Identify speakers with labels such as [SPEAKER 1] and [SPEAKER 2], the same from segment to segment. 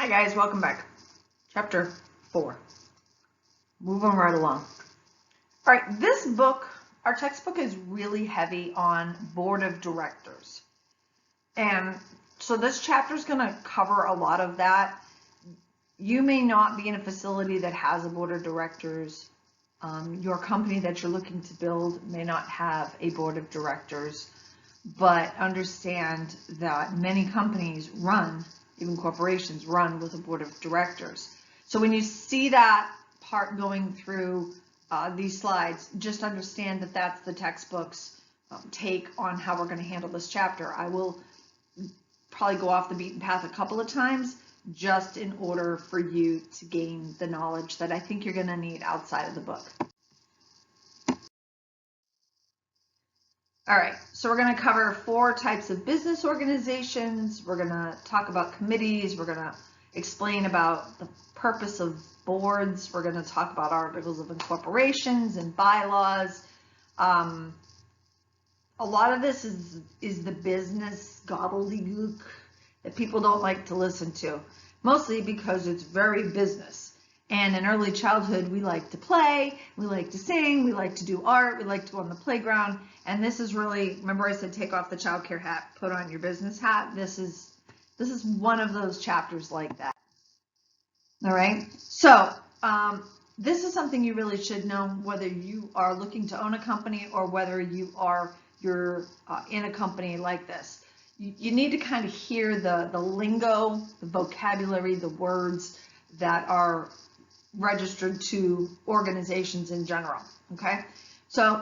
[SPEAKER 1] Hi guys, welcome back. Chapter 4. Moving right along. All right, this book, our textbook is really heavy on board of directors. And so this chapter is going to cover a lot of that. You may not be in a facility that has a board of directors. Your company that you're looking to build may not have a board of directors, but understand that many companies run, even corporations run with a board of directors. So when you see that part going through these slides, just understand that that's the textbook's take on how we're going to handle this chapter. I will probably go off the beaten path a couple of times just in order for you to gain the knowledge that I think you're going to need outside of the book. All right, so we're going to cover 4 types of business organizations. We're going to talk about committees. We're going to explain about the purpose of boards. We're going to talk about articles of incorporations and bylaws. A lot of this is the business gobbledygook that people don't like to listen to, mostly because it's very business. And in early childhood, we like to play, we like to sing, we like to do art, we like to go on the playground. And this is really, remember I said take off the childcare hat, put on your business hat. This is one of those chapters like that. All right, so this is something you really should know, whether you are looking to own a company or whether you're in a company like this. You need to kind of hear the lingo, the vocabulary, the words that are registered to organizations in general, okay? So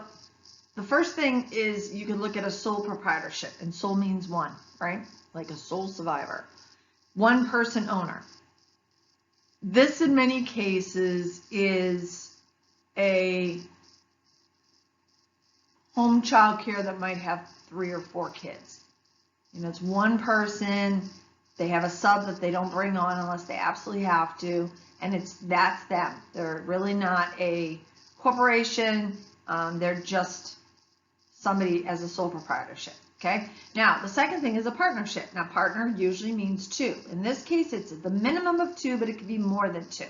[SPEAKER 1] the first thing is you can look at a sole proprietorship, and sole means one, right? Like a sole survivor. One person owner. This in many cases is a home child care that might have 3 or 4 kids. You know, it's one person, they have a sub that they don't bring on unless they absolutely have to, and that's them. They're really not a corporation, they're just somebody as a sole proprietorship, okay? Now, the second thing is a partnership. Now, partner usually means 2. In this case, it's the minimum of 2, but it could be more than 2.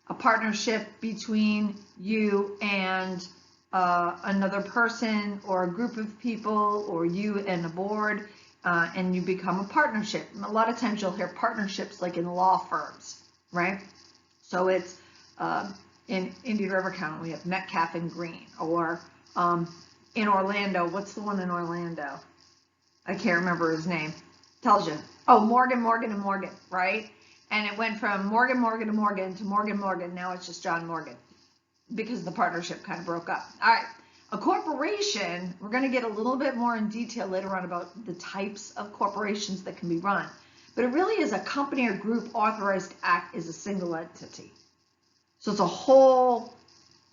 [SPEAKER 1] A partnership between you and another person or a group of people, or you and a board, and you become a partnership. A lot of times you'll hear partnerships like in law firms, right? So it's in Indian River County, we have Metcalf and Green, or in Orlando, what's the one in Orlando? I can't remember his name. Tells you. Oh, Morgan, Morgan, and Morgan, right? And it went from Morgan, Morgan, to Morgan to Morgan, Morgan. Now it's just John Morgan because the partnership kind of broke up. All right. A corporation, we're going to get a little bit more in detail later on about the types of corporations that can be run. But it really is a company or group authorized to act as a single entity. So it's a whole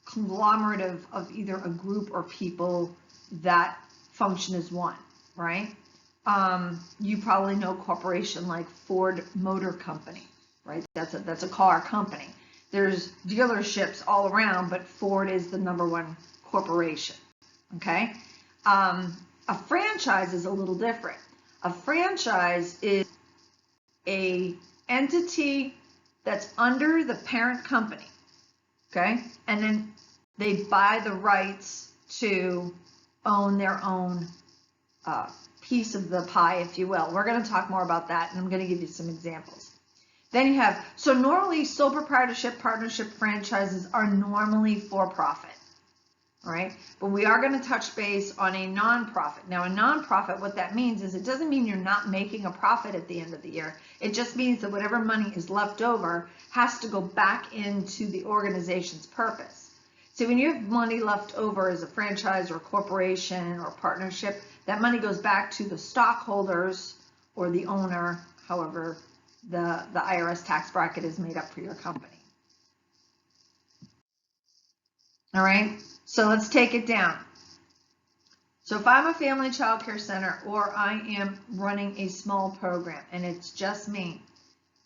[SPEAKER 1] conglomerate of either a group or people that function as one, right? You probably know a corporation like Ford Motor Company, right? That's a car company. There's dealerships all around, but Ford is the #1 corporation, okay? A franchise is a little different. A franchise is a entity that's under the parent company, okay? And then they buy the rights to own their own piece of the pie, if you will. We're going to talk more about that, and I'm going to give you some examples. Then you have, so normally sole proprietorship, partnership, franchises are normally for profit, all right? But we are going to touch base on a nonprofit. Now, a nonprofit, what that means is it doesn't mean you're not making a profit at the end of the year. It just means that whatever money is left over has to go back into the organization's purpose. So when you have money left over as a franchise or corporation or partnership, that money goes back to the stockholders or the owner, however the IRS tax bracket is made up for your company. All right, so let's take it down. So if I'm a family child care center or I am running a small program and it's just me,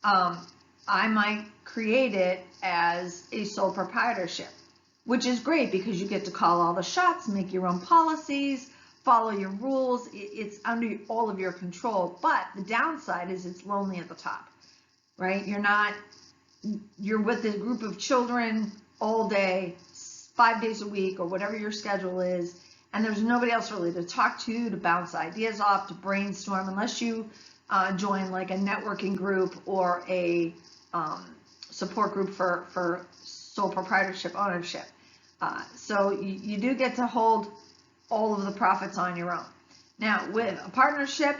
[SPEAKER 1] I might create it as a sole proprietorship, which is great because you get to call all the shots, make your own policies, follow your rules. It's under all of your control, but the downside is it's lonely at the top, right? You're with a group of children all day, 5 days a week, or whatever your schedule is, and there's nobody else really to talk to bounce ideas off, to brainstorm, unless you join like a networking group or a support group for sole proprietorship ownership. So you do get to hold all of the profits on your own. Now, with a partnership,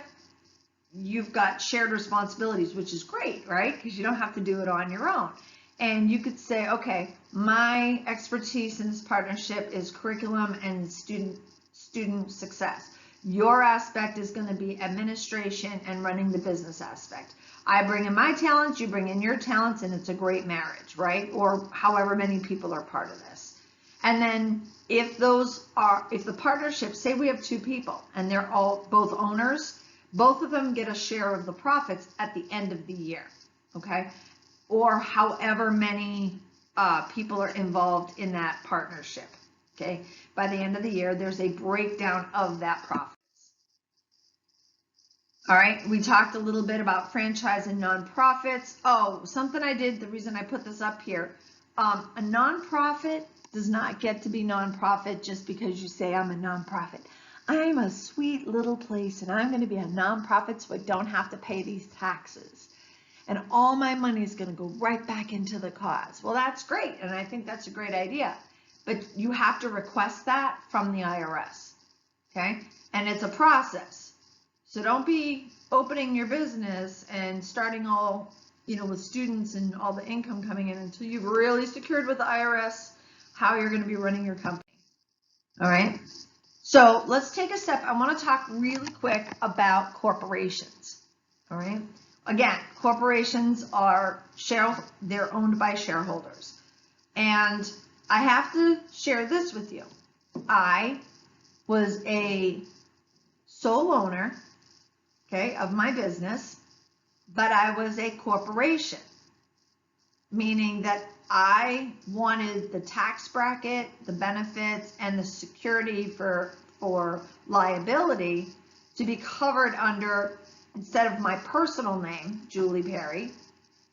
[SPEAKER 1] you've got shared responsibilities, which is great, right? Because you don't have to do it on your own. And you could say, okay, my expertise in this partnership is curriculum and student success. Your aspect is going to be administration and running the business aspect. I bring in my talents, you bring in your talents, and it's a great marriage, right? Or however many people are part of this. And then if the partnership, say we have 2 people and they're both owners, both of them get a share of the profits at the end of the year, okay? Or however many people are involved in that partnership, okay? By the end of the year, there's a breakdown of that profits. All right, we talked a little bit about franchise and nonprofits. Oh, something I did, the reason I put this up here, a nonprofit does not get to be nonprofit just because you say I'm a nonprofit. I'm a sweet little place and I'm going to be a nonprofit so I don't have to pay these taxes. And all my money is going to go right back into the cause. Well, that's great. And I think that's a great idea. But you have to request that from the IRS. Okay? And it's a process. So don't be opening your business and starting all, with students and all the income coming in until you've really secured with the IRS how you're going to be running your company. All right? So let's take a step. I want to talk really quick about corporations. All right? Again, corporations they're owned by shareholders. And I have to share this with you. I was a sole owner, okay, of my business, but I was a corporation, meaning that I wanted the tax bracket, the benefits, and the security for liability to be covered under, instead of my personal name, Julie Perry's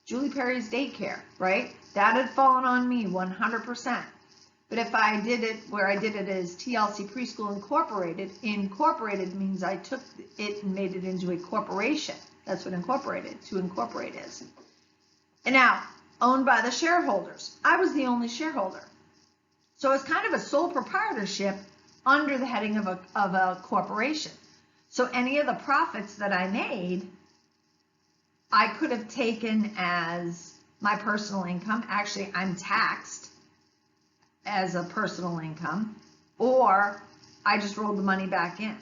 [SPEAKER 1] daycare, right? That had fallen on me 100%. But if I did it where I did it as TLC Preschool Incorporated means I took it and made it into a corporation. That's what to incorporate is. And now, owned by the shareholders. I was the only shareholder. So it's kind of a sole proprietorship under the heading of a corporation. So any of the profits that I made, I could have taken as my personal income. Actually, I'm taxed as a personal income, or I just rolled the money back in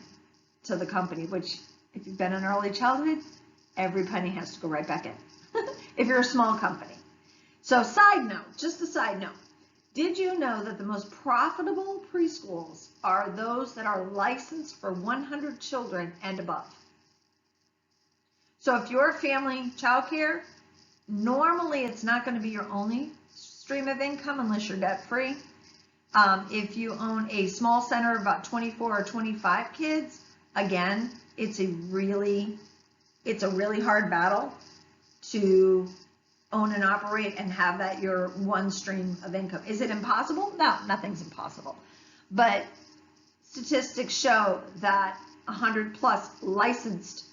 [SPEAKER 1] to the company, which if you've been in early childhood, every penny has to go right back in if you're a small company. So just a side note, did you know that the most profitable preschools are those that are licensed for 100 children and above? So if you're a family childcare, normally it's not going to be your only stream of income unless you're debt free. If you own a small center of about 24 or 25 kids, again, it's a really hard battle to own and operate and have that your one stream of income. Is it impossible? No, nothing's impossible. But statistics show that 100 plus licensed,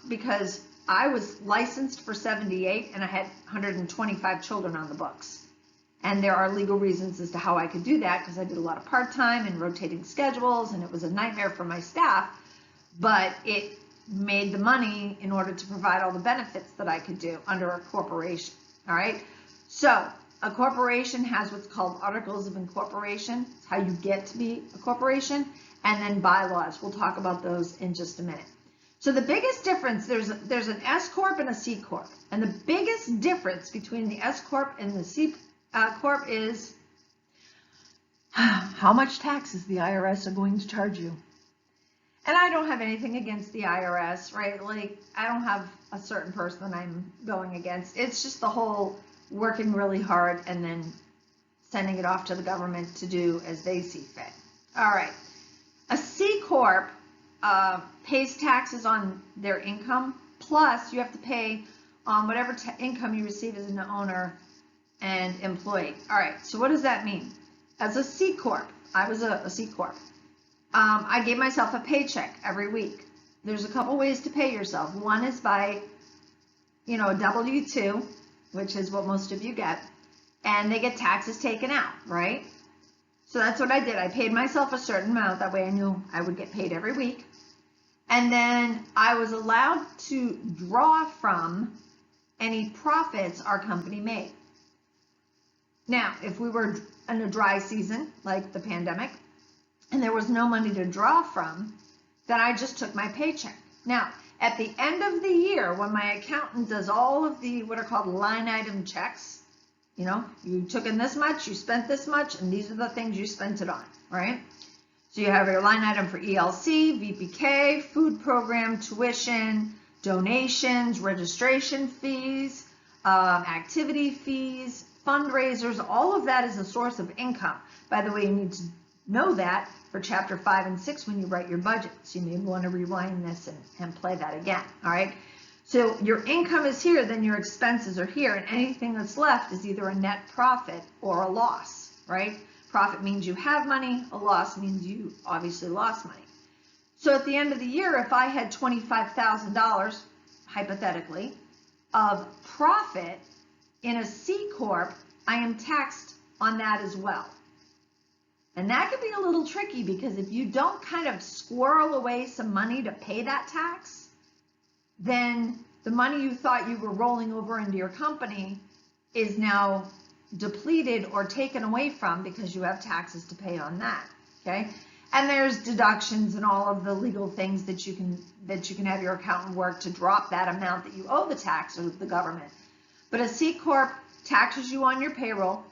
[SPEAKER 1] because I was licensed for 78 and I had 125 children on the books. And there are legal reasons as to how I could do that, because I did a lot of part-time and rotating schedules, and it was a nightmare for my staff, but it made the money in order to provide all the benefits that I could do under a corporation. All right. So a corporation has what's called articles of incorporation. It's how you get to be a corporation, and then bylaws. We'll talk about those in just a minute. So the biggest difference, there's an S Corp and a C Corp. And the biggest difference between the S Corp and the C Corp is how much taxes the IRS are going to charge you. And I don't have anything against the IRS, right? Like, I don't have a certain person that I'm going against. It's just the whole working really hard and then sending it off to the government to do as they see fit. All right. A C Corp pays taxes on their income, plus you have to pay on whatever income you receive as an owner and employee. All right, so what does that mean? As a C Corp, I was a C Corp. I gave myself a paycheck every week. There's a couple ways to pay yourself. One is by, a W-2, which is what most of you get, and they get taxes taken out, right? So that's what I did. I paid myself a certain amount. That way I knew I would get paid every week. And then I was allowed to draw from any profits our company made. Now, if we were in a dry season, like the pandemic, and there was no money to draw from, then I just took my paycheck. Now, at the end of the year, when my accountant does all of the what are called line item checks, you took in this much, you spent this much, and these are the things you spent it on, right? So you have your line item for ELC, VPK, food program, tuition, donations, registration fees, activity fees, fundraisers. All of that is a source of income. By the way, you need to know that for chapter 5 and 6 when you write your budget. So you may want to rewind this and play that again, all right? So your income is here, then your expenses are here, and anything that's left is either a net profit or a loss, right? Profit means you have money, a loss means you obviously lost money. So at the end of the year, if I had $25,000, hypothetically, of profit in a C Corp, I am taxed on that as well. And that could be a little tricky because if you don't kind of squirrel away some money to pay that tax, then the money you thought you were rolling over into your company is now depleted or taken away from because you have taxes to pay on that, okay? And there's deductions and all of the legal things that you can have your accountant work to drop that amount that you owe the tax or the government. But a C Corp taxes you on your payroll,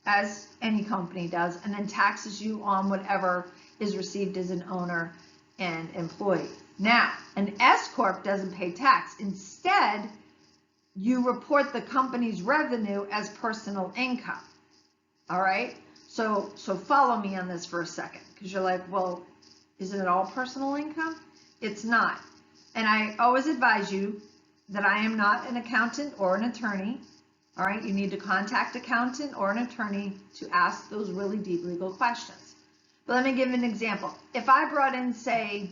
[SPEAKER 1] as any company does, and then taxes you on whatever is received as an owner and employee. Now, an S Corp doesn't pay tax. Instead, you report the company's revenue as personal income. All right? So follow me on this for a second, because you're like, well, isn't it all personal income? It's not. And I always advise you that I am not an accountant or an attorney. All right, you need to contact an accountant or an attorney to ask those really deep legal questions. But let me give an example. If I brought in, say,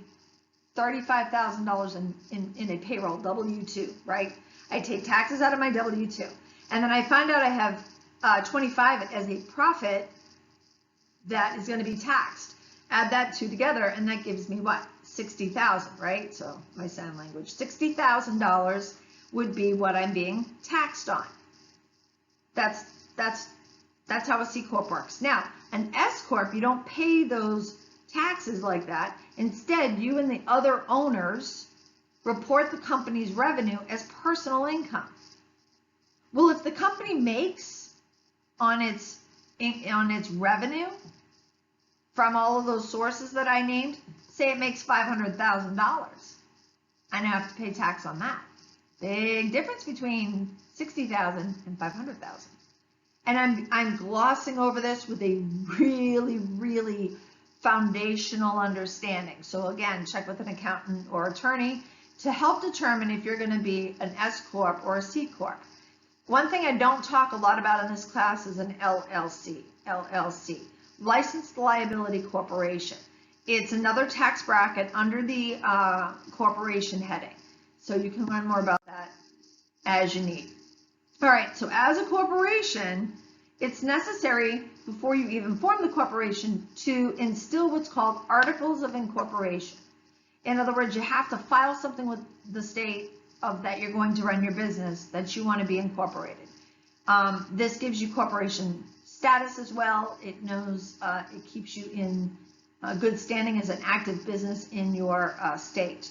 [SPEAKER 1] $35,000 in a payroll, W-2, right? I take taxes out of my W-2, and then I find out I have 25 as a profit that is going to be taxed. Add that two together, and that gives me what? $60,000, right? So my sign language, $60,000 would be what I'm being taxed on. That's how a C Corp works. Now, an S Corp, you don't pay those taxes like that. Instead, you and the other owners report the company's revenue as personal income. Well, if the company makes on its revenue from all of those sources that I named, say it makes $500,000, I now have to pay tax on that. Big difference between $60,000 and $500,000. And I'm glossing over this with a really, really foundational understanding. So again, check with an accountant or attorney to help determine if you're going to be an S Corp or a C Corp. One thing I don't talk a lot about in this class is an LLC, Licensed Liability Corporation. It's another tax bracket under the corporation heading. So you can learn more about that as you need. All right, so as a corporation, it's necessary before you even form the corporation to instill what's called articles of incorporation. In other words, you have to file something with the state of that you're going to run your business, that you want to be incorporated. This gives you corporation status as well. It knows, it keeps you in good standing as an active business in your state.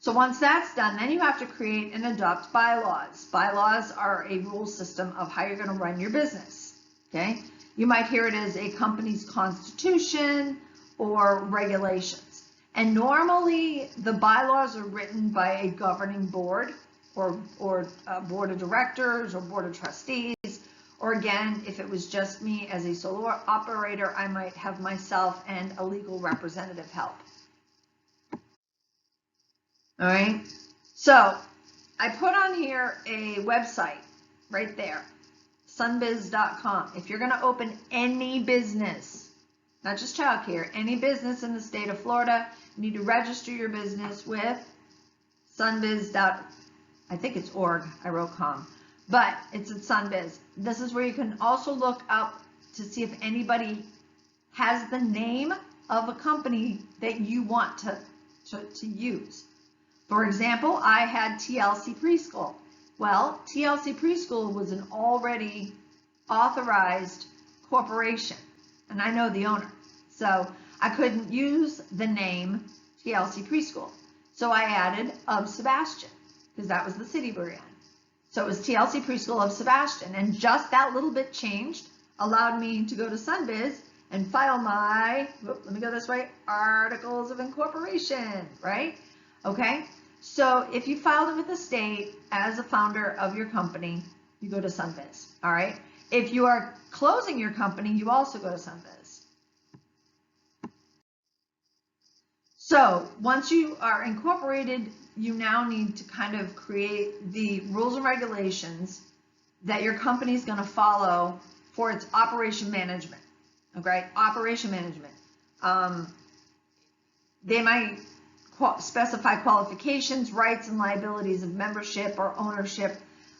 [SPEAKER 1] So once that's done, then you have to create and adopt bylaws. Bylaws are a rule system of how you're going to run your business, okay? You might hear it as a company's constitution or regulations. And normally the bylaws are written by a governing board or a board of directors or board of trustees. Or again, if it was just me as a solo operator, I might have myself and a legal representative help. All right, so I put on here a website right there, sunbiz.com. If you're going to open any business, not just childcare, any business in the state of Florida, you need to register your business with sunbiz. I think it's org. I wrote com, but it's at Sunbiz. This is where you can also look up to see if anybody has the name of a company that you want to use. For example, I had TLC Preschool. Well, TLC Preschool was an already authorized corporation, and I know the owner. So I couldn't use the name TLC Preschool. So I added of Sebastian, because that was the city we're in. So it was TLC Preschool of Sebastian, and just that little bit changed allowed me to go to Sunbiz and file my, let me go this way, articles of incorporation, right? Okay, so if you filed it with the state as a founder of your company, you go to Sunbiz, all right? If you are closing your company, you also go to Sunbiz. So once you are incorporated, you now need to kind of create the rules and regulations that your company is going to follow for its operation management. Okay, operation management. They might specify qualifications, rights, and liabilities of membership or ownership,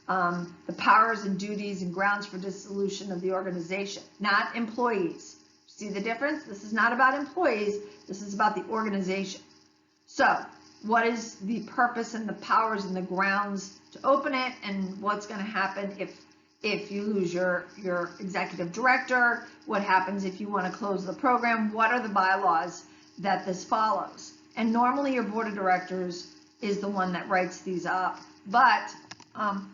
[SPEAKER 1] the powers and duties and grounds for dissolution of the organization, not employees. See the difference? This is not about employees. This is about the organization. So what is the purpose and the powers and the grounds to open it, and what's going to happen if you lose your executive director? What happens if you want to close the program? What are the bylaws that this follows? And normally your board of directors is the one that writes these up. But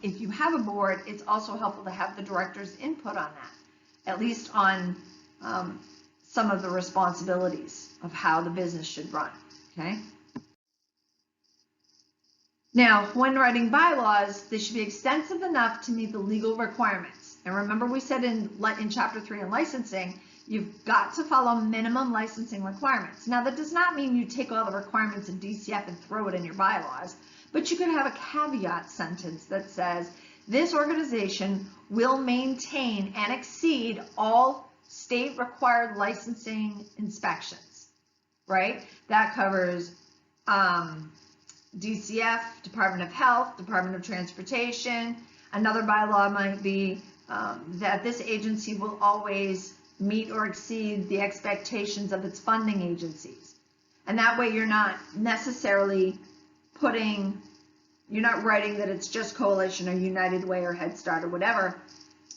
[SPEAKER 1] if you have a board, it's also helpful to have the director's input on that, at least on some of the responsibilities of how the business should run, okay? Now, when writing bylaws, they should be extensive enough to meet the legal requirements. And remember, we said in Chapter 3 on licensing, you've got to follow minimum licensing requirements. Now, that does not mean you take all the requirements of DCF and throw it in your bylaws, but you could have a caveat sentence that says, this organization will maintain and exceed all state required licensing inspections, right? That covers DCF, Department of Health, Department of Transportation. Another bylaw might be that this agency will always meet or exceed the expectations of its funding agencies. And that way you're not necessarily you're not writing that it's just Coalition or United Way or Head Start or whatever.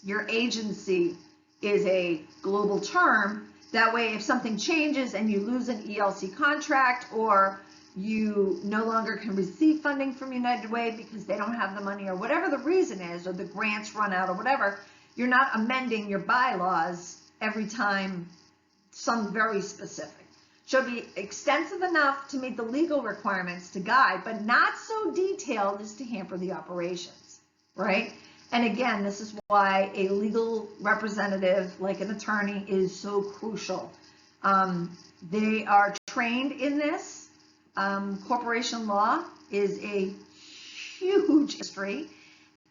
[SPEAKER 1] Your agency is a global term. That way if something changes and you lose an ELC contract, or you no longer can receive funding from United Way because they don't have the money, or whatever the reason is, or the grants run out or whatever, you're not amending your bylaws every time some very specific. Should be extensive enough to meet the legal requirements to guide, but not so detailed as to hamper the operations, right? And again, this is why a legal representative, like an attorney, is so crucial. They are trained in this. Corporation law is a huge industry,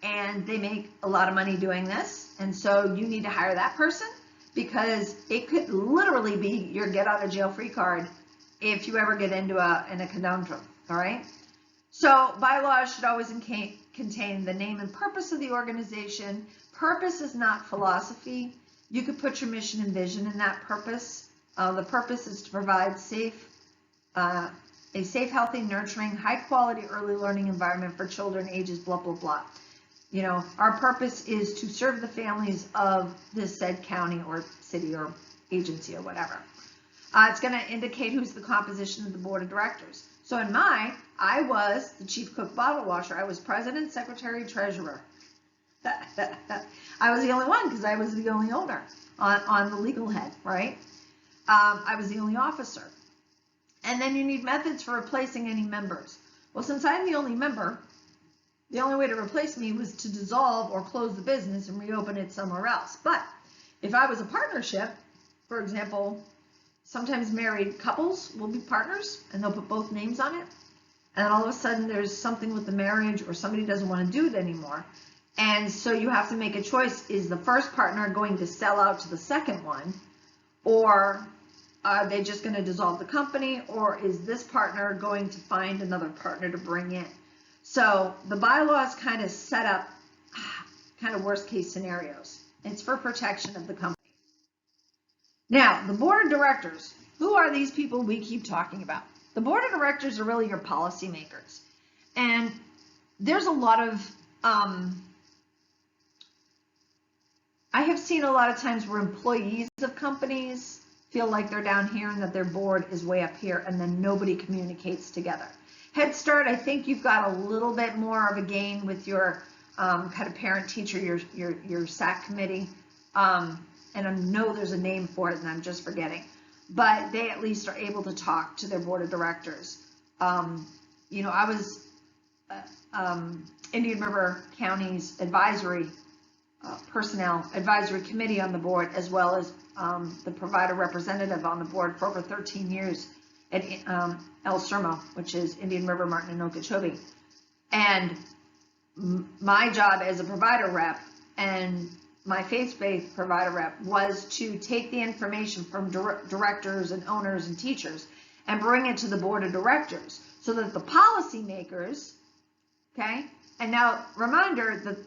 [SPEAKER 1] and they make a lot of money doing this. And so you need to hire that person, because it could literally be your get out of jail free card if you ever get into a conundrum. All right. So bylaws should always contain the name and purpose of the organization. Purpose is not philosophy. You could put your mission and vision in that purpose. The purpose is to provide a safe, healthy, nurturing, high quality early learning environment for children ages blah, blah, blah. You know, our purpose is to serve the families of this said county or city or agency or whatever. It's going to indicate who's the composition of the board of directors. So in I was the chief cook bottle washer. I was president, secretary, treasurer. I was the only one because I was the only owner on the legal head, right? I was the only officer. And then you need methods for replacing any members. Well, since I'm the only member, the only way to replace me was to dissolve or close the business and reopen it somewhere else. But if I was a partnership, for example, sometimes married couples will be partners and they'll put both names on it. and then all of a sudden there's something with the marriage or somebody doesn't want to do it anymore. And so you have to make a choice. Is the first partner going to sell out to the second one, or are they just going to dissolve the company, or is this partner going to find another partner to bring in? So the bylaws kind of set up kind of worst case scenarios. It's for protection of the company. Now, the board of directors, who are these people we keep talking about? The board of directors are really your policy makers. And there's a lot of, I have seen a lot of times where employees of companies feel like they're down here and that their board is way up here, and then nobody communicates together. Head Start, I think you've got a little bit more of a gain with your kind of parent-teacher, your SAC committee. And I know there's a name for it and I'm just forgetting. But they at least are able to talk to their board of directors. You know, I was Indian River County's advisory personnel advisory committee on the board, as well as the provider representative on the board for over 13 years at El Sermo, which is Indian River, Martin, and Okeechobee. And my job as a provider rep and my faith-based provider rep was to take the information from directors and owners and teachers and bring it to the board of directors so that the policymakers, okay, and now reminder that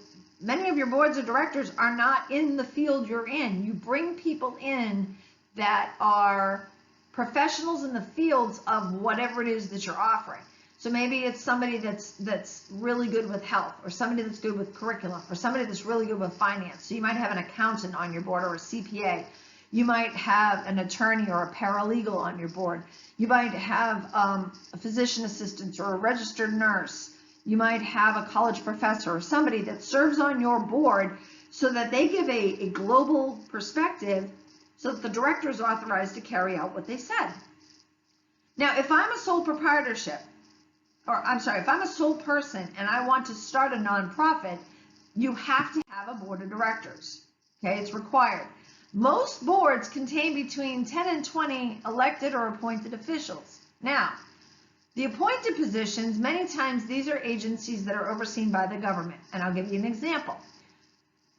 [SPEAKER 1] many of your boards of directors are not in the field you're in. You bring people in that are professionals in the fields of whatever it is that you're offering. So maybe it's somebody that's really good with health, or somebody that's good with curriculum, or somebody that's really good with finance. So you might have an accountant on your board, or a CPA. You might have an attorney or a paralegal on your board. You might have a physician assistant or a registered nurse. You might have a college professor or somebody that serves on your board so that they give a global perspective so that the director is authorized to carry out what they said. Now, if I'm a sole proprietorship, or I'm sorry, if I'm a sole person and I want to start a nonprofit, you have to have a board of directors. Okay, it's required. Most boards contain between 10 and 20 elected or appointed officials. Now, the appointed positions, many times these are agencies that are overseen by the government, and I'll give you an example.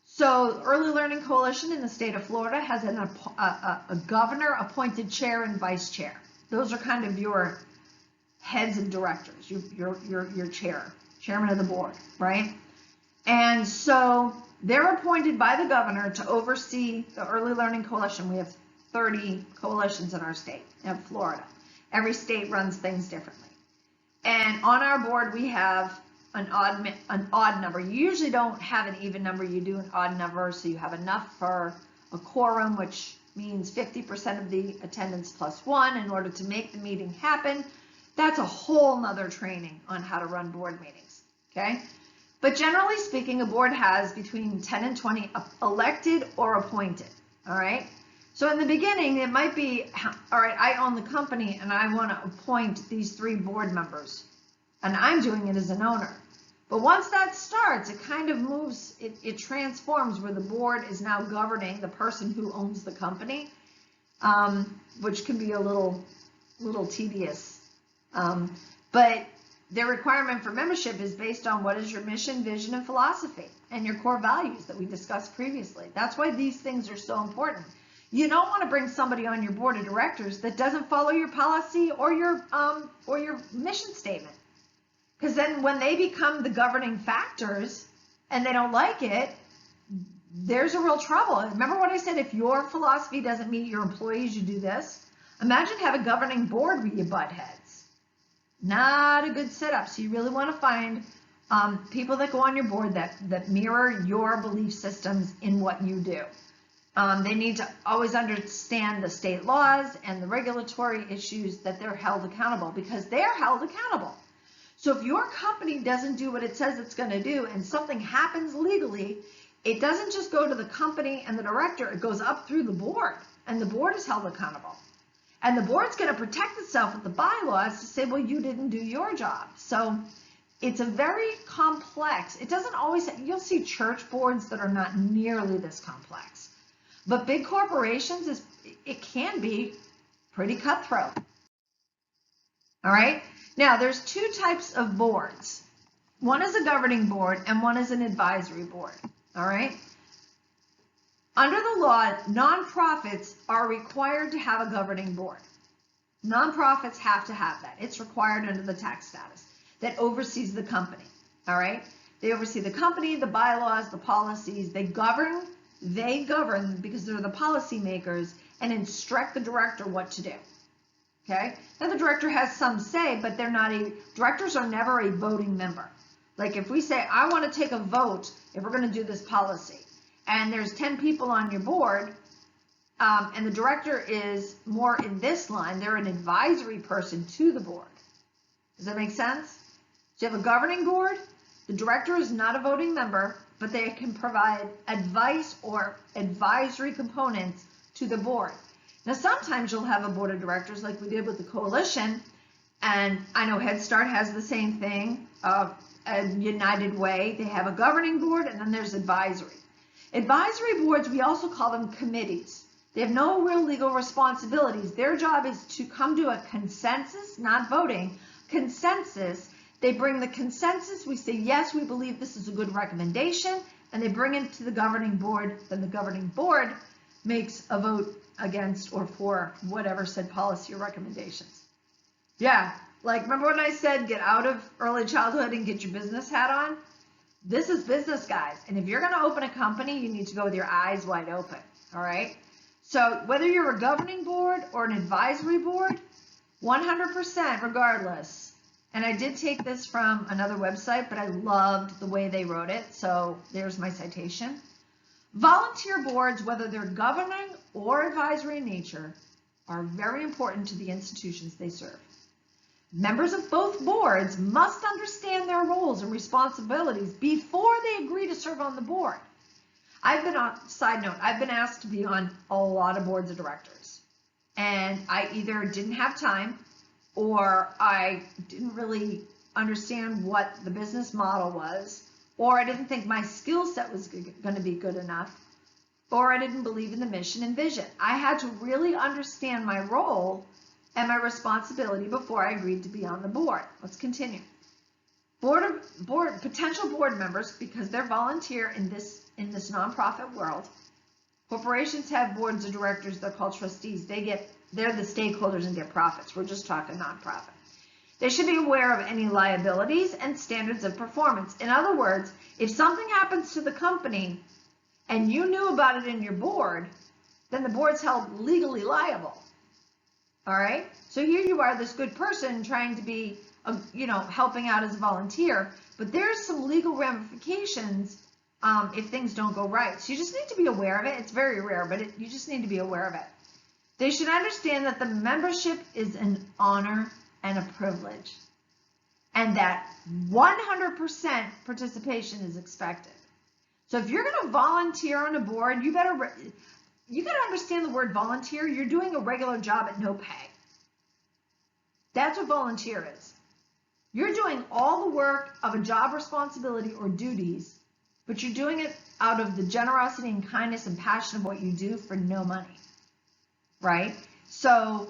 [SPEAKER 1] So Early Learning Coalition in the state of Florida has a governor appointed chair and vice chair. Those are kind of your heads of directors, your chairman of the board, right? And so they're appointed by the governor to oversee the Early Learning Coalition. We have 30 coalitions in our state, in Florida. Every state runs things differently. And on our board, we have an odd number. You usually don't have an even number, you do an odd number, so you have enough for a quorum, which means 50% of the attendance plus one in order to make the meeting happen. That's a whole nother training on how to run board meetings, okay? But generally speaking, a board has between 10 and 20 elected or appointed, all right? So in the beginning, it might be, all right, I own the company and I want to appoint these 3 board members, and I'm doing it as an owner. But once that starts, it kind of moves, it transforms where the board is now governing the person who owns the company, which can be a little tedious. But their requirement for membership is based on what is your mission, vision, and philosophy, and your core values that we discussed previously. That's why these things are so important. You don't want to bring somebody on your board of directors that doesn't follow your policy or your mission statement. Because then when they become the governing factors and they don't like it, there's a real trouble. Remember what I said, if your philosophy doesn't meet your employees, you do this. Imagine have a governing board where you butt heads. Not a good setup. So you really want to find people that go on your board that mirror your belief systems in what you do. They need to always understand the state laws and the regulatory issues that they're held accountable, because they're held accountable. So if your company doesn't do what it says it's going to do and something happens legally, it doesn't just go to the company and the director, it goes up through the board, and the board is held accountable. And the board's going to protect itself with the bylaws to say, well, you didn't do your job. So it's a very complex, it doesn't always, you'll see church boards that are not nearly this complex. But big corporations, it can be pretty cutthroat. All right? Now, there's two types of boards. One is a governing board and one is an advisory board, all right? Under the law, nonprofits are required to have a governing board. Nonprofits have to have that. It's required under the tax status that oversees the company, all right? They oversee the company, the bylaws, the policies. They govern because they're the policy makers and instruct the director what to do, okay? Now the director has some say, but directors are never a voting member. Like if we say, I want to take a vote if we're going to do this policy, and there's 10 people on your board, and the director is more in this line, they're an advisory person to the board. Does that make sense? So you have a governing board, the director is not a voting member, but they can provide advice or advisory components to the board. Now sometimes you'll have a board of directors like we did with the coalition, and I know Head Start has the same thing, a United Way. They have a governing board and then there's advisory. Advisory boards, we also call them committees. They have no real legal responsibilities. Their job is to come to a consensus, not voting, consensus. They bring the consensus. We say, yes, we believe this is a good recommendation, and they bring it to the governing board. Then the governing board makes a vote against or for whatever said policy or recommendations. Yeah, like remember when I said get out of early childhood and get your business hat on? This is business, guys. And if you're going to open a company, you need to go with your eyes wide open, all right? So whether you're a governing board or an advisory board, 100% regardless. And I did take this from another website, but I loved the way they wrote it. So there's my citation. Volunteer boards, whether they're governing or advisory in nature, are very important to the institutions they serve. Members of both boards must understand their roles and responsibilities before they agree to serve on the board. Side note, I've been asked to be on a lot of boards of directors, and I either didn't have time or I didn't really understand what the business model was, or I didn't think my skill set was going to be good enough, or I didn't believe in the mission and vision. I had to really understand my role and my responsibility before I agreed to be on the board. Let's continue. Potential board members, because they're volunteer in this nonprofit world. Corporations have boards of directors. They're called trustees. They're the stakeholders and get profits. We're just talking nonprofit. They should be aware of any liabilities and standards of performance. In other words, if something happens to the company and you knew about it in your board, then the board's held legally liable. All right? So here you are, this good person trying to be, helping out as a volunteer, but there's some legal ramifications if things don't go right. So you just need to be aware of it. It's very rare, but you just need to be aware of it. They should understand that the membership is an honor and a privilege, and that 100% participation is expected. So if you're going to volunteer on a board, you got to understand the word volunteer. You're doing a regular job at no pay. That's what volunteer is. You're doing all the work of a job responsibility or duties, but you're doing it out of the generosity and kindness and passion of what you do for no money, right? So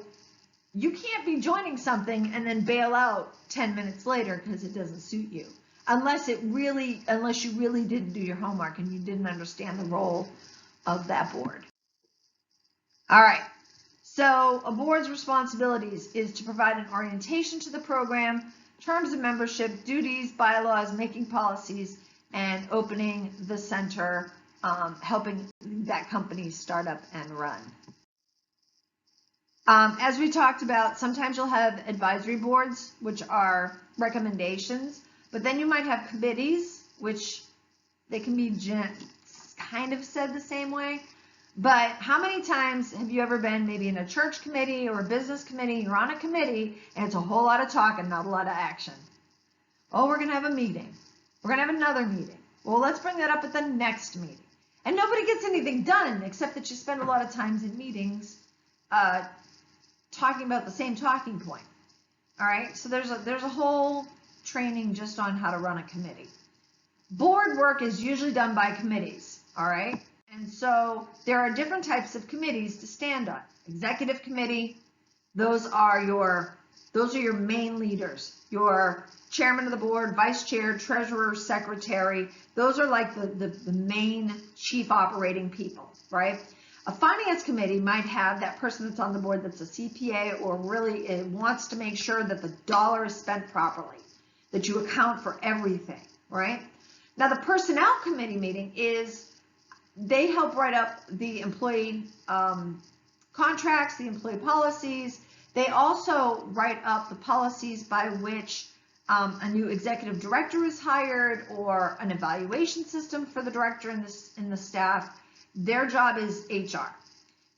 [SPEAKER 1] you can't be joining something and then bail out 10 minutes later because it doesn't suit you, unless you really didn't do your homework and you didn't understand the role of that board. All right, so a board's responsibilities is to provide an orientation to the program, terms of membership, duties, bylaws, making policies, and opening the center, helping that company start up and run. As we talked about, sometimes you'll have advisory boards, which are recommendations, but then you might have committees, which they can be kind of said the same way. But how many times have you ever been maybe in a church committee or a business committee? You're on a committee and it's a whole lot of talk and not a lot of action. Oh, we're going to have a meeting. We're going to have another meeting. Well, let's bring that up at the next meeting. And nobody gets anything done except that you spend a lot of times in meetings talking about the same talking point. All right, so there's a whole training just on how to run a committee. Board work is usually done by committees, all right? And so there are different types of committees to stand on. Executive committee, those are your Those are your main leaders, your chairman of the board, vice chair, treasurer, secretary. Those are like the main chief operating people, right? A finance committee might have that person that's on the board that's a CPA, or really it wants to make sure that the dollar is spent properly, that you account for everything, right? Now the personnel committee meeting is, they help write up the employee contracts, the employee policies. They also write up the policies by which a new executive director is hired, or an evaluation system for the director and the staff. Their job is HR.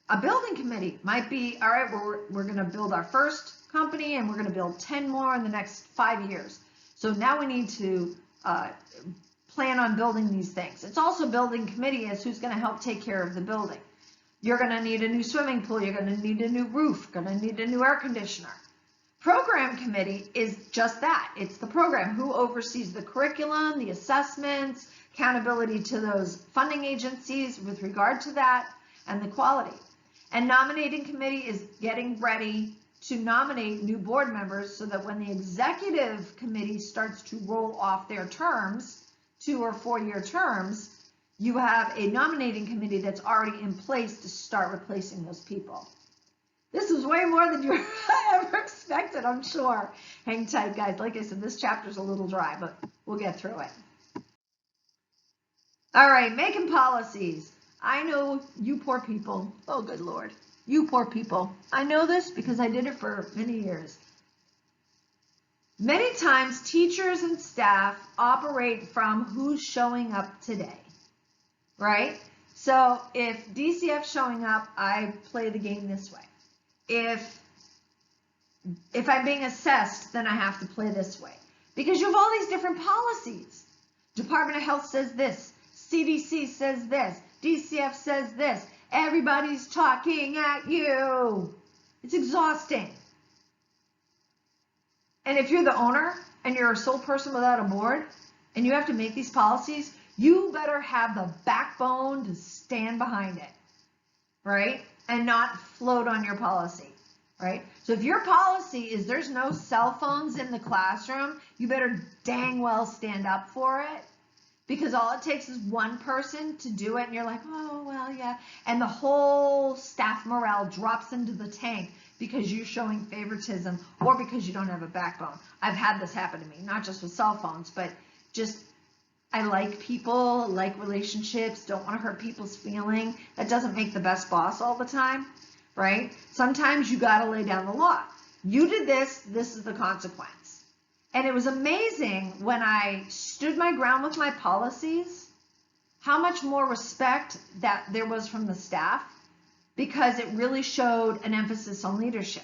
[SPEAKER 1] A building committee might be, all right, we're going to build our first company and we're going to build 10 more in the next 5 years. So now we need to plan on building these things. It's also building committee as who's going to help take care of the building. You're going to need a new swimming pool. You're going to need a new roof. Going to need a new air conditioner. Program committee is just that. It's the program. Who oversees the curriculum, the assessments, accountability to those funding agencies with regard to that, and the quality. And nominating committee is getting ready to nominate new board members so that when the executive committee starts to roll off their terms, 2 or 4 year terms, you have a nominating committee that's already in place to start replacing those people. This is way more than you ever expected, I'm sure. Hang tight, guys. Like I said, this chapter's a little dry, but we'll get through it. All right, making policies. I know you poor people. Oh, good Lord. You poor people. I know this because I did it for many years. Many times, teachers and staff operate from who's showing up today, right? So if DCF's showing up, I play the game this way. If I'm being assessed, then I have to play this way. Because you have all these different policies. Department of Health says this. CDC says this. DCF says this. Everybody's talking at you. It's exhausting. And if you're the owner and you're a sole person without a board and you have to make these policies, you better have the backbone to stand behind it, right? And not float on your policy, right? So if your policy is there's no cell phones in the classroom, you better dang well stand up for it, because all it takes is one person to do it and you're like, oh, well, yeah. And the whole staff morale drops into the tank because you're showing favoritism or because you don't have a backbone. I've had this happen to me, not just with cell phones, but just I like people, like relationships, don't want to hurt people's feeling. That doesn't make the best boss all the time, right? Sometimes you got to lay down the law. You did this, this is the consequence. And it was amazing when I stood my ground with my policies, how much more respect that there was from the staff, because it really showed an emphasis on leadership.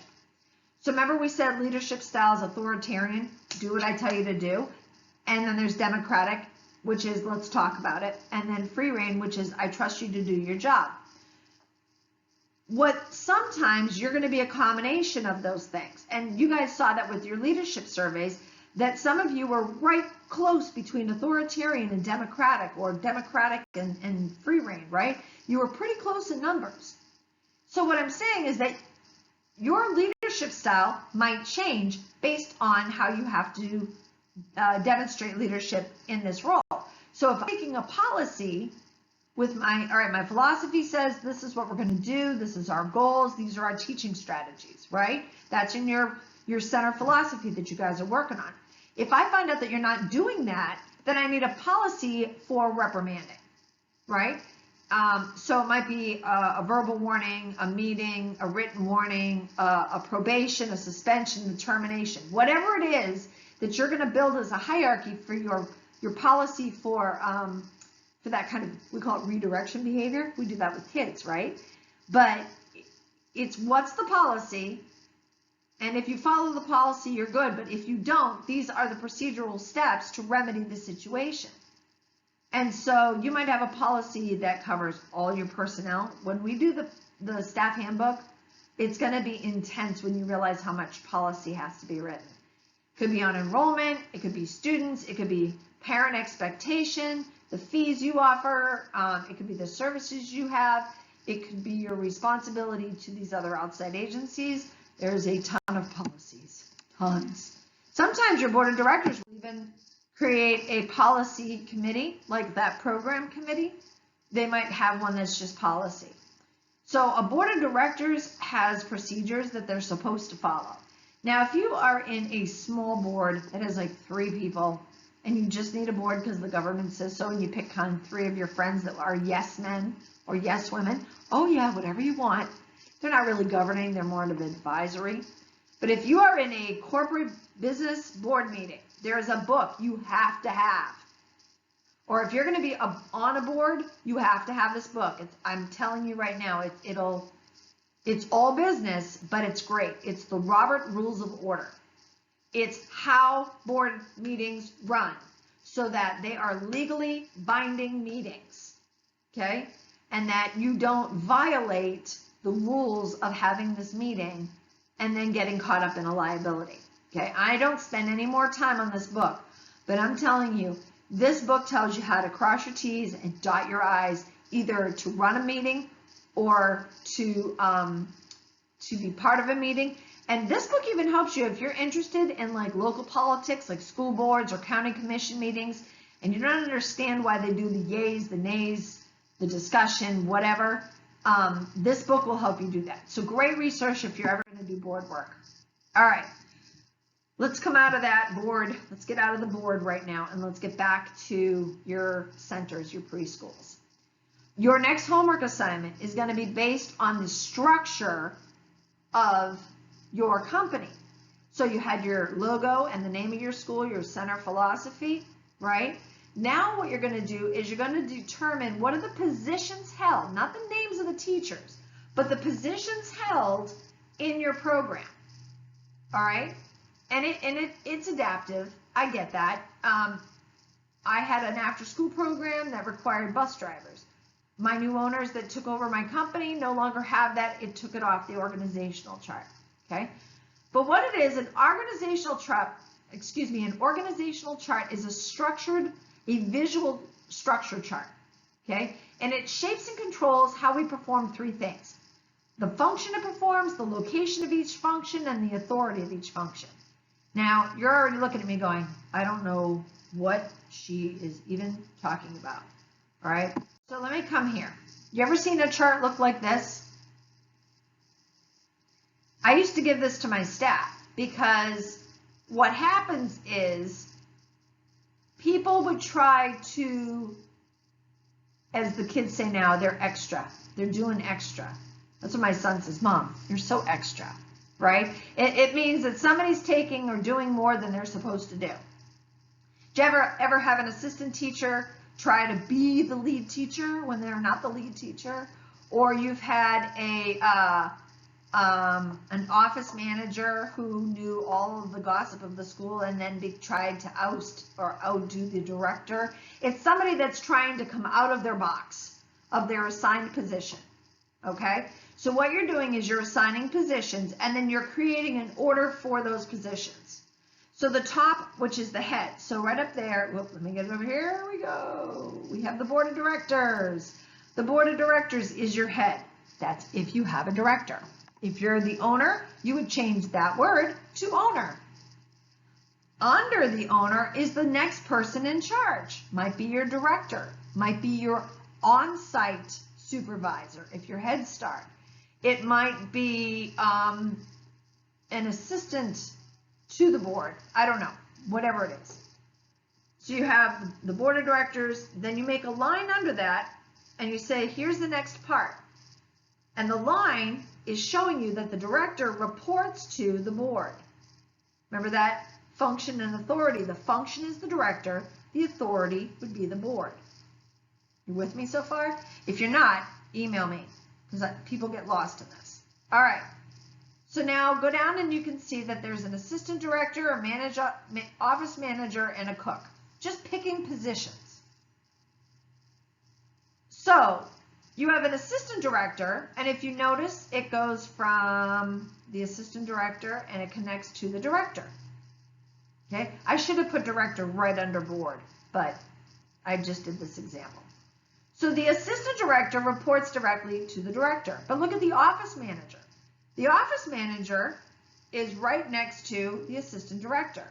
[SPEAKER 1] So remember we said leadership style is authoritarian, do what I tell you to do. And then there's democratic, which is let's talk about it. And then free reign, which is I trust you to do your job. What sometimes you're going to be a combination of those things. And you guys saw that with your leadership surveys, that some of you were right close between authoritarian and democratic, or democratic and free reign, right? You were pretty close in numbers. So what I'm saying is that your leadership style might change based on how you have to demonstrate leadership in this role. So if I'm making a policy with my philosophy says this is what we're going to do, this is our goals, these are our teaching strategies, right? That's in your center philosophy that you guys are working on. If I find out that you're not doing that, then I need a policy for reprimanding, right? So it might be a verbal warning, a meeting, a written warning, a probation, a suspension, a termination, whatever it is that you're going to build as a hierarchy for your policy for that kind of, we call it redirection behavior. We do that with kids, right? But it's what's the policy, and if you follow the policy, you're good. But if you don't, these are the procedural steps to remedy the situation. And so you might have a policy that covers all your personnel. When we do the staff handbook, it's going to be intense when you realize how much policy has to be written. It could be on enrollment, it could be students, it could be parent expectation, the fees you offer, it could be the services you have, it could be your responsibility to these other outside agencies. There's a ton of policies. Tons. Sometimes your board of directors will even create a policy committee, like that program committee. They might have one that's just policy. So a board of directors has procedures that they're supposed to follow. Now, if you are in a small board that has like 3 people, and you just need a board because the government says so, and you pick on 3 of your friends that are yes men or yes women, oh yeah, whatever you want. They're not really governing, they're more of an advisory. But if you are in a corporate business board meeting, there is a book you have to have. Or if you're going to be on a board, you have to have this book. I'm telling you right now, it's all business, but it's great. It's the Robert Rules of Order. It's how board meetings run so that they are legally binding meetings, okay? And that you don't violate the rules of having this meeting and then getting caught up in a liability, okay? I don't spend any more time on this book, but I'm telling you, this book tells you how to cross your T's and dot your I's, either to run a meeting or to be part of a meeting. And this book even helps you if you're interested in like local politics, like school boards or county commission meetings, and you don't understand why they do the yays, the nays, the discussion, whatever. This book will help you do that. So great research if you're ever going to do board work. All right, let's come out of that board. Let's get out of the board right now, and let's get back to your centers, your preschools. Your next homework assignment is going to be based on the structure of your company. So you had your logo and the name of your school, your center philosophy, right? Now what you're going to do is you're going to determine what are the positions held, not the names of the teachers, but the positions held in your program. All right? And it's adaptive. I get that. I had an after-school program that required bus drivers. My new owners that took over my company no longer have that. It took it off the organizational chart. Okay? But what it is, an organizational chart is a visual structure chart. Okay? And it shapes and controls how we perform 3 things: the function it performs, the location of each function, and the authority of each function. Now, you're already looking at me going, I don't know what she is even talking about. All right? So let me come here. You ever seen a chart look like this? I used to give this to my staff because what happens is people would try to, as the kids say now, they're extra. They're doing extra. That's what my son says, Mom, you're so extra, right? It means that somebody's taking or doing more than they're supposed to do. Did you ever have an assistant teacher try to be the lead teacher when they're not the lead teacher? Or you've had an office manager who knew all of the gossip of the school and then tried to oust or outdo the director. It's somebody that's trying to come out of their box, of their assigned position, okay? So what you're doing is you're assigning positions, and then you're creating an order for those positions. So the top, which is the head, so right up there, let me get it over here, we go. We have the board of directors. The board of directors is your head. That's if you have a director. If you're the owner, you would change that word to owner. Under the owner is the next person in charge. Might be your director, might be your on-site supervisor if you're Head Start. It might be an assistant to the board. I don't know, whatever it is. So you have the board of directors, then you make a line under that and you say, here's the next part. And the line is showing you that the director reports to the board. Remember that function and authority. The function is the director, the authority would be the board. You with me so far? If you're not, email me, because people get lost in this. All right. So now go down and you can see that there's an assistant director, a manager, office manager, and a cook. Just picking positions. So you have an assistant director, and if you notice, it goes from the assistant director and it connects to the director. Okay, I should have put director right under board, but I just did this example. So the assistant director reports directly to the director. But look at the office manager. The office manager is right next to the assistant director.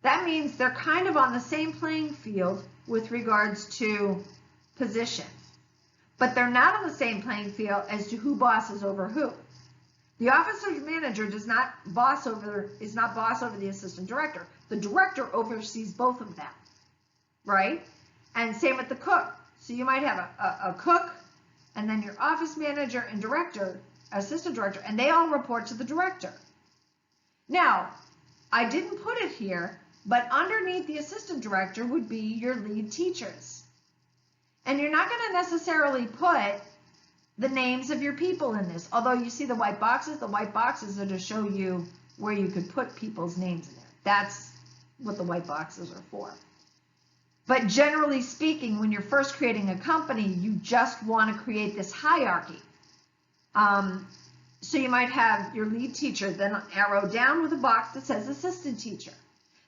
[SPEAKER 1] That means they're kind of on the same playing field with regards to position, but they're not on the same playing field as to who bosses over who. The office manager is not boss over the assistant director. The director oversees both of them, right? And same with the cook. So you might have a cook, and then your office manager and director, assistant director, and they all report to the director. Now, I didn't put it here, but underneath the assistant director would be your lead teachers. And you're not going to necessarily put the names of your people in this. Although you see the white boxes are to show you where you could put people's names in there. That's what the white boxes are for. But generally speaking, when you're first creating a company, you just want to create this hierarchy. So you might have your lead teacher, then arrow down with a box that says assistant teacher.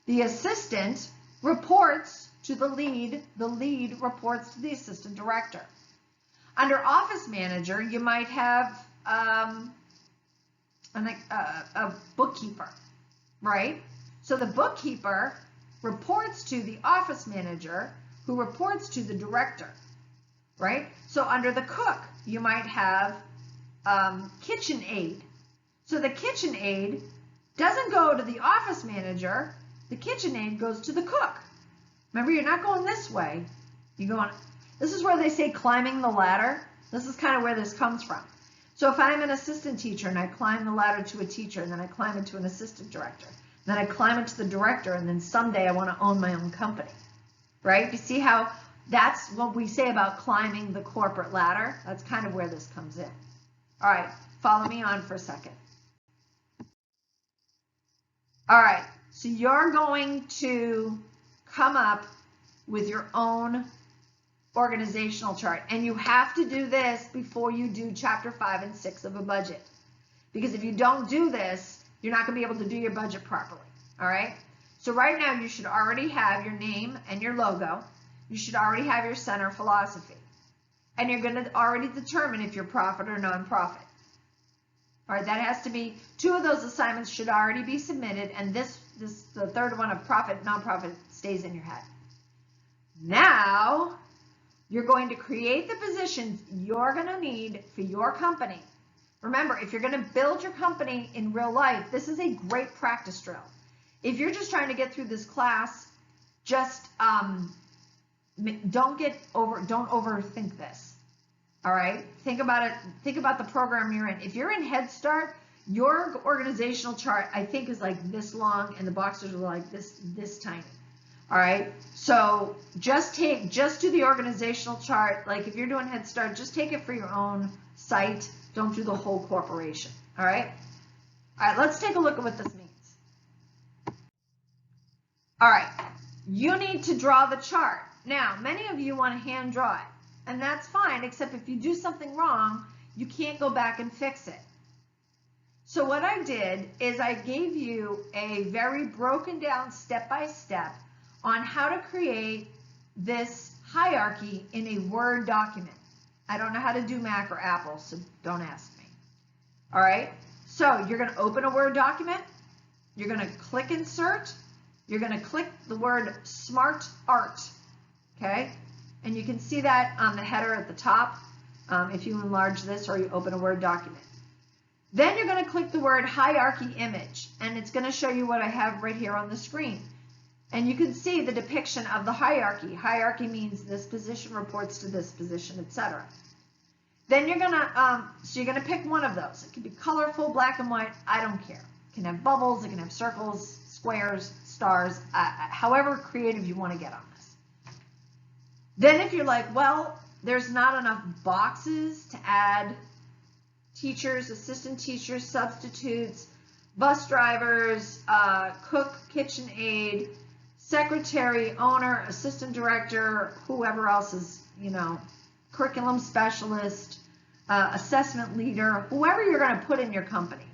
[SPEAKER 1] The assistant reports to the lead reports to the assistant director. Under office manager, you might have a bookkeeper, right? So the bookkeeper reports to the office manager, who reports to the director, right? So under the cook, you might have kitchen aide. So the kitchen aide doesn't go to the office manager. The kitchen aide goes to the cook. Remember, you're not going this way. You're going. This is where they say climbing the ladder. This is kind of where this comes from. So if I'm an assistant teacher and I climb the ladder to a teacher, and then I climb it to an assistant director, then I climb it to the director, and then someday I want to own my own company, right? You see how that's what we say about climbing the corporate ladder? That's kind of where this comes in. All right, follow me on for a second. All right, so you're going to come up with your own organizational chart, and you have to do this before you do chapter 5 and 6 of a budget, because if you don't do this, you're not going to be able to do your budget properly. All right, so right now you should already have your name and your logo. You should already have your center philosophy, and you're going to already determine if you're profit or nonprofit. All right, that has to be, 2 of those assignments should already be submitted, and the third one of profit, nonprofit stays in your head. Now, you're going to create the positions you're going to need for your company. Remember, if you're going to build your company in real life, this is a great practice drill. If you're just trying to get through this class, just don't overthink this. All right, think about it. Think about the program you're in. If you're in Head Start, your organizational chart, I think, is like this long, and the boxes are like this tiny. All right, so just do the organizational chart. Like if you're doing Head Start, just take it for your own site. Don't do the whole corporation. All right, let's take a look at what this means. All right, you need to draw the chart. Now, many of you want to hand draw it, and that's fine, except if you do something wrong, you can't go back and fix it. So what I did is I gave you a very broken down step-by-step on how to create this hierarchy in a Word document. I don't know how to do Mac or Apple, so don't ask me. All right, so you're going to open a Word document. You're going to click Insert. You're going to click the word Smart Art, okay? And you can see that on the header at the top if you enlarge this or you open a Word document. Then you're going to click the word Hierarchy Image, and it's going to show you what I have right here on the screen. And you can see the depiction of the hierarchy. Hierarchy means this position reports to this position, etc. Then you're gonna pick one of those. It can be colorful, black and white. I don't care. It can have bubbles. It can have circles, squares, stars. However creative you want to get on this. Then if you're like, well, there's not enough boxes to add teachers, assistant teachers, substitutes, bus drivers, cook, kitchen aide, secretary, owner, assistant director, whoever else is, curriculum specialist, assessment leader, whoever you're going to put in your company.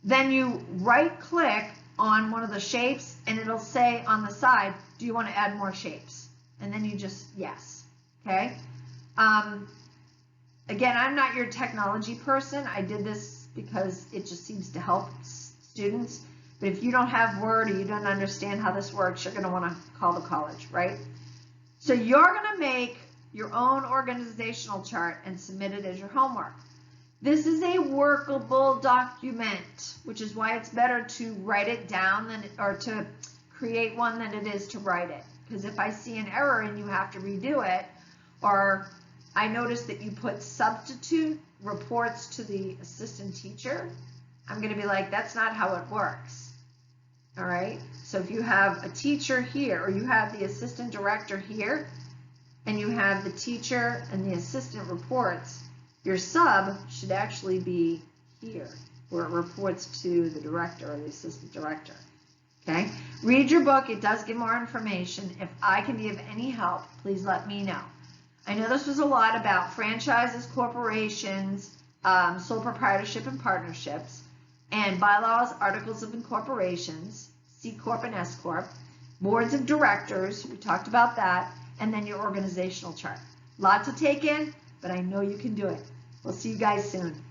[SPEAKER 1] Then you right click on one of the shapes and it'll say on the side, do you want to add more shapes? And then you just, yes, okay? Again, I'm not your technology person. I did this because it just seems to help students. But if you don't have Word or you don't understand how this works, you're going to want to call the college, right? So you're going to make your own organizational chart and submit it as your homework. This is a workable document, which is why it's better to write it down or to create one than it is to write it. Because if I see an error and you have to redo it, or I notice that you put substitute reports to the assistant teacher, I'm going to be like, that's not how it works. All right. So if you have a teacher here, or you have the assistant director here, and you have the teacher and the assistant reports, your sub should actually be here, where it reports to the director or the assistant director. Okay. Read your book. It does give more information. If I can be of any help, please let me know. I know this was a lot about franchises, corporations, sole proprietorship and partnerships, and bylaws, articles of incorporations, C Corp and S Corp, boards of directors, we talked about that, and then your organizational chart. Lot to take in, but I know you can do it. We'll see you guys soon.